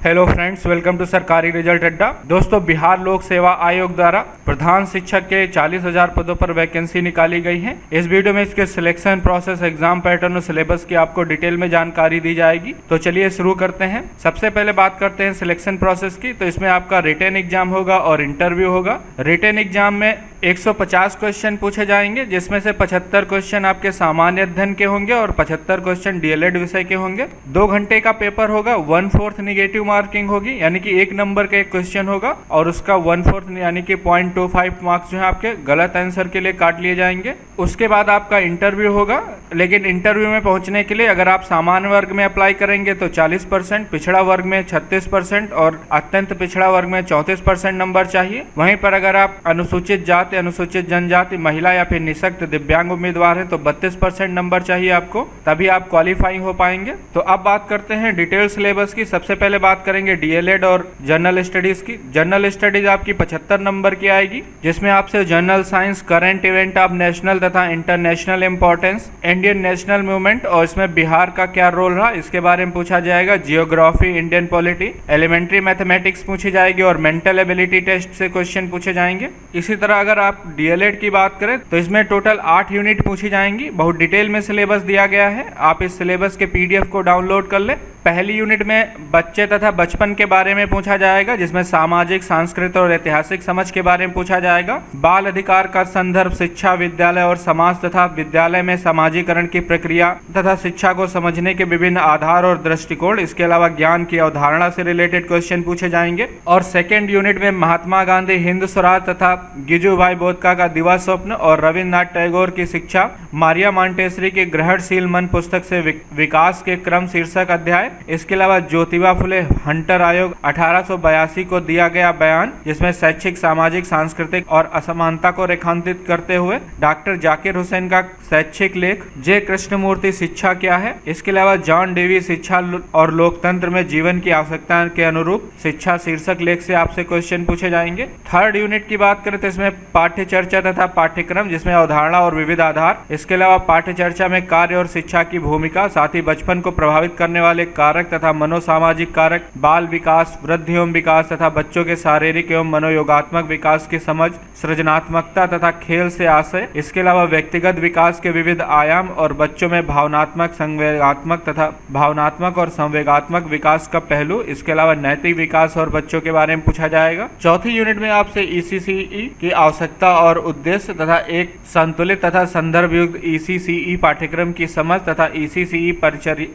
Hello friends, welcome to सरकारी result अड्डा। दोस्तों, बिहार लोक सेवा आयोग द्वारा प्रधान शिक्षक के 40,000 पदों पर वैकेंसी निकाली गई है। इस वीडियो में इसके सिलेक्शन प्रोसेस, एग्जाम पैटर्न और सिलेबस की आपको डिटेल में जानकारी दी जाएगी। तो चलिए शुरू करते हैं। सबसे पहले बात करते हैं सिलेक्शन प्रोसेस की। तो इसमें आपका रिटन एग्जाम होगा और इंटरव्यू होगा। रिटन एग्जाम में 150 क्वेश्चन पूछे जाएंगे, जिसमें से 75 क्वेश्चन आपके सामान्य अध्ययन के होंगे और 75 क्वेश्चन डीएलएड विषय के होंगे। 2 घंटे का पेपर होगा। 1/4 निगेटिव मार्किंग होगी, यानी कि 1 नंबर का एक क्वेश्चन होगा और उसका 1/4 यानी कि 0.25 मार्क्स जो है आपके गलत आंसर के लिए काट लिए जाएंगे। उसके बाद आपका इंटरव्यू होगा, लेकिन इंटरव्यू में पहुंचने के लिए अगर आप सामान्य वर्ग में अप्लाई करेंगे तो 40%, पिछड़ा वर्ग में 36% और अत्यंत पिछड़ा वर्ग में 34% नंबर चाहिए। वहीं पर अगर आप अनुसूचित जाति, अनुसूचित जनजाति, महिला या फिर निःशक्त दिव्यांग उम्मीदवार हैं तो 32% नंबर चाहिए आपको, तभी आप क्वालिफाइंग हो पाएंगे। तो अब बात करते हैं डिटेल सिलेबस की। सबसे पहले बात करेंगे डीएलएड और जनरल स्टडीज की। जनरल स्टडीज आपकी 75 नंबर की आएगी, जिसमें आपसे general science, current event of national तथा international importance, Indian national movement और इसमें बिहार का क्या रोल रहा इसके बारे में पूछा जाएगा। Geography, Indian polity, elementary mathematics पूछी जाएगी और मेंटल एबिलिटी टेस्ट से क्वेश्चन पूछे जाएंगे। इसी तरह अगर आप डीएलएड की बात करें तो इसमें टोटल 8 यूनिट पूछी जाएंगी। बहुत डिटेल में सिलेबस दिया गया है, आप इस सिलेबस के पीडीएफ को डाउनलोड कर लें। पहली यूनिट में बच्चे तथा बचपन के बारे में पूछा जाएगा, जिसमें सामाजिक, सांस्कृतिक और ऐतिहासिक समझ के बारे में पूछा जाएगा। बाल अधिकार का संदर्भ, शिक्षा, विद्यालय और समाज तथा विद्यालय में समाजीकरण की प्रक्रिया तथा शिक्षा को समझने के विभिन्न आधार और दृष्टिकोण, इसके अलावा ज्ञान की अवधारणा से रिलेटेड क्वेश्चन पूछे जाएंगे। और सेकेंड यूनिट में महात्मा गांधी हिंद स्वराज तथा गिजुभाई बोधका का दिवा स्वप्न और रविन्द्रनाथ टैगोर की शिक्षा, मारिया मॉन्टेसरी के ग्रहणशील मन पुस्तक से विकास के क्रम शीर्षक अध्याय। इसके अलावा ज्योतिबा फुले हंटर आयोग 1882 को दिया गया बयान, जिसमें शैक्षिक, सामाजिक, सांस्कृतिक और असमानता को रेखांकित करते हुए डॉक्टर जाकिर हुसैन का शैक्षिक लेख। जे कृष्णमूर्ति शिक्षा क्या है। इसके अलावा जॉन डेवी शिक्षा और लोकतंत्र में जीवन की आवश्यकता के अनुरूप शिक्षा शीर्षक लेख से आपसे क्वेश्चन पूछे जाएंगे। थर्ड यूनिट की बात करें तो इसमें पाठ्य चर्चा तथा पाठ्यक्रम, जिसमें अवधारणा और विविध आधार। इसके अलावा पाठ्य चर्चा में कार्य और शिक्षा की भूमिका, साथ ही बचपन को प्रभावित करने वाले कारक तथा मनोसामाजिक कारक, बाल विकास, वृद्धि एवं विकास तथा बच्चों के शारीरिक एवं मनोयोगात्मक विकास की समझ, सृजनात्मकता तथा खेल से आशय। इसके अलावा व्यक्तिगत विकास के विविध आयाम और बच्चों में भावनात्मक, संवेगात्मक तथा भावनात्मक और संवेगात्मक विकास का पहलू। इसके अलावा नैतिक विकास और बच्चों के बारे में पूछा जाएगा। चौथी यूनिट में आपसे ईसीसीई की आवश्यकता और उद्देश्य तथा एक संतुलित तथा संदर्भ युक्त ईसीसीई पाठ्यक्रम की समझ तथा ईसीसीई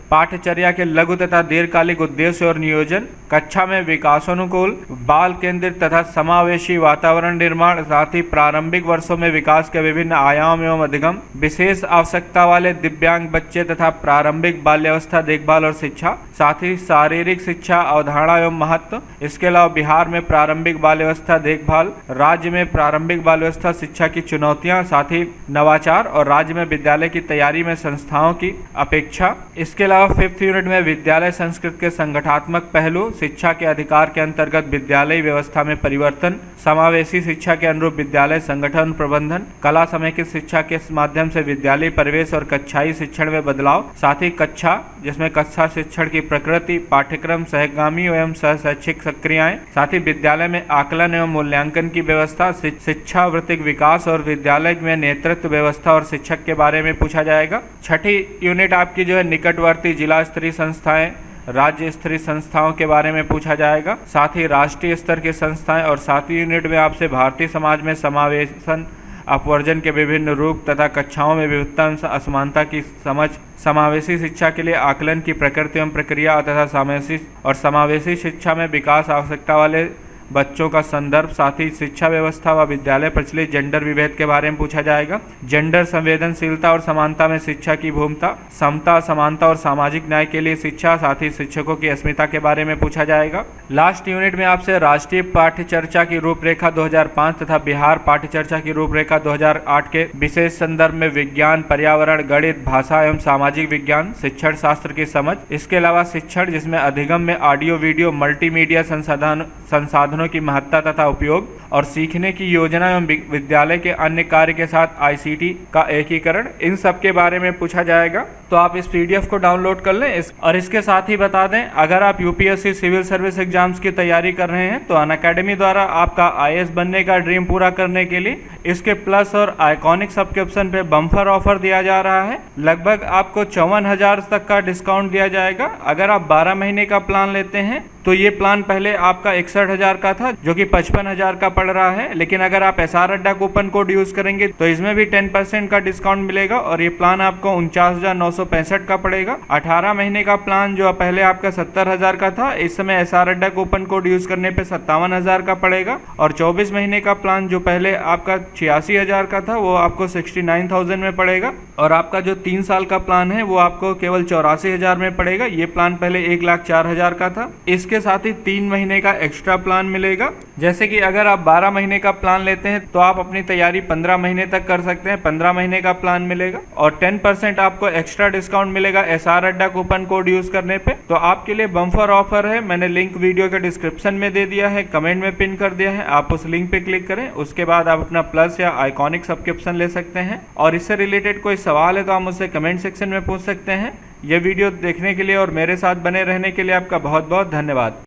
पाठ्यचर्या के लघु तथा दीर्घकालिक उद्देश्य और नियोजन, कक्षा में विकासानुकूल, बाल केंद्रित तथा समावेशी वातावरण निर्माण, साथ ही प्रारंभिक वर्षों में विकास के विभिन्न आयाम एवं अधिगम, विशेष आवश्यकता वाले दिव्यांग बच्चे तथा प्रारंभिक बाल्यावस्था देखभाल और शिक्षा, साथ ही शारीरिक शिक्षा, अवधारणा एवं महत्व। इसके अलावा बिहार में प्रारंभिक बाल्यावस्था देखभाल, राज्य में प्रारंभिक बाल्यावस्था शिक्षा की चुनौतियां, साथ ही नवाचार और राज्य में विद्यालय की तैयारी में संस्थाओं की अपेक्षा। इसके अलावा 5th यूनिट में विद्यालय संस्कृति के संगठनात्मक पहलू, शिक्षा के अधिकार के अंतर्गत विद्यालय व्यवस्था में परिवर्तन, समावेशी शिक्षा के अनुरूप विद्यालय संगठन प्रबंधन, कला समेकित शिक्षा के माध्यम से विद्यालय परिवेश और कक्षाई शिक्षण में बदलाव, साथ ही कक्षा, जिसमें कक्षा शिक्षण की प्रकृति, पाठ्यक्रम, सहगामी एवं सह शैक्षिक प्रक्रियाएं, साथ ही विद्यालय में आकलन एवं मूल्यांकन की व्यवस्था, शिक्षावृत्तिक विकास और विद्यालय में नेतृत्व व्यवस्था और शिक्षक के बारे में पूछा जाएगा। छठी यूनिट आपकी जो है निकटवर्ती जिला स्तरीय संस्थाएं, राज्य स्तरीय संस्थाओं के बारे में पूछा जाएगा, साथ ही राष्ट्रीय स्तर की संस्थाएं। और 7वीं यूनिट में आपसे भारतीय समाज में समावेशन, अपवर्जन के विभिन्न रूप तथा कक्षाओं में विविधता असमानता की समझ, समावेशी शिक्षा के लिए आकलन की प्रकृति एवं प्रक्रिया तथा समावेशी शिक्षा में विकास आवश्यकता वाले बच्चों का संदर्भ, साथ ही शिक्षा व्यवस्था व विद्यालय प्रचलित जेंडर विभेद के बारे में पूछा जाएगा। जेंडर संवेदनशीलता और समानता में शिक्षा की भूमिका, समता, समानता और सामाजिक न्याय के लिए शिक्षा, साथ ही शिक्षकों की अस्मिता के बारे में पूछा जाएगा। लास्ट यूनिट में आपसे राष्ट्रीय पाठ्यचर्चा की रूपरेखा 2005 तथा बिहार पाठ्यचर्चा की रूपरेखा 2008 के विशेष संदर्भ में विज्ञान, पर्यावरण, गणित, भाषा एवं सामाजिक विज्ञान, शिक्षण शास्त्र की समझ। इसके अलावा शिक्षण, जिसमें अधिगम में ऑडियो वीडियो मल्टीमीडिया संसाधनों की महत्ता तथा उपयोग और सीखने की योजना एवं विद्यालय के अन्य कार्य के साथ ICT का एकीकरण, इन सब के बारे में पूछा जाएगा। तो आप इस PDF को डाउनलोड कर लें। और इसके साथ ही बता दें, अगर आप UPSC सिविल सर्विस एग्जाम्स की तैयारी कर रहे हैं तो अनअकैडमी द्वारा आपका IAS बनने का ड्रीम पूरा करने के लिए इसके प्लस और आइकॉनिक सब्सक्रिप्शन पे बम्पर ऑफर दिया जा रहा है। लगभग आपको 54,000 तक का डिस्काउंट दिया जाएगा। अगर आप 12 महीने का प्लान लेते हैं तो ये प्लान पहले आपका 61,000 का था, जो कि 55,000 का पड़ रहा है। लेकिन अगर आप SR अड्डा कूपन कोड यूज करेंगे तो इसमें भी 10% का डिस्काउंट मिलेगा और ये प्लान आपको 49,965 का पड़ेगा। 18 महीने का प्लान जो पहले आपका 70,000 का था, इस समय SR अड्डा कूपन कोड यूज करने पे 57,000 का पड़ेगा। और 24 महीने का प्लान जो पहले आपका 86,000 का था, वो आपको 69,000 में पड़ेगा। और आपका जो 3 साल का प्लान है वो आपको केवल 84,000 में पड़ेगा। ये प्लान पहले 1,04,000 का था। इसके साथ ही 3 महीने का एक्स्ट्रा प्लान मिलेगा। जैसे कि अगर आप 12 महीने का प्लान लेते हैं तो आप अपनी तैयारी 15 महीने तक कर सकते हैं। 15 महीने का प्लान मिलेगा और 10% आपको एक्स्ट्रा डिस्काउंट मिलेगा SR अड्डा कूपन कोड यूज करने पे। तो आपके लिए बम्पर ऑफर है। मैंने लिंक वीडियो के डिस्क्रिप्शन में दे दिया है, कमेंट में पिन कर दिया है। आप उस लिंक पे क्लिक करें, उसके बाद आप अपना प्लस या आइकॉनिक सब्सक्रिप्शन ले सकते हैं। और इससे रिलेटेड कोई सवाल है तो आप मुझसे कमेंट सेक्शन में पूछ सकते हैं। ये वीडियो देखने के लिए और मेरे साथ बने रहने के लिए आपका बहुत बहुत धन्यवाद।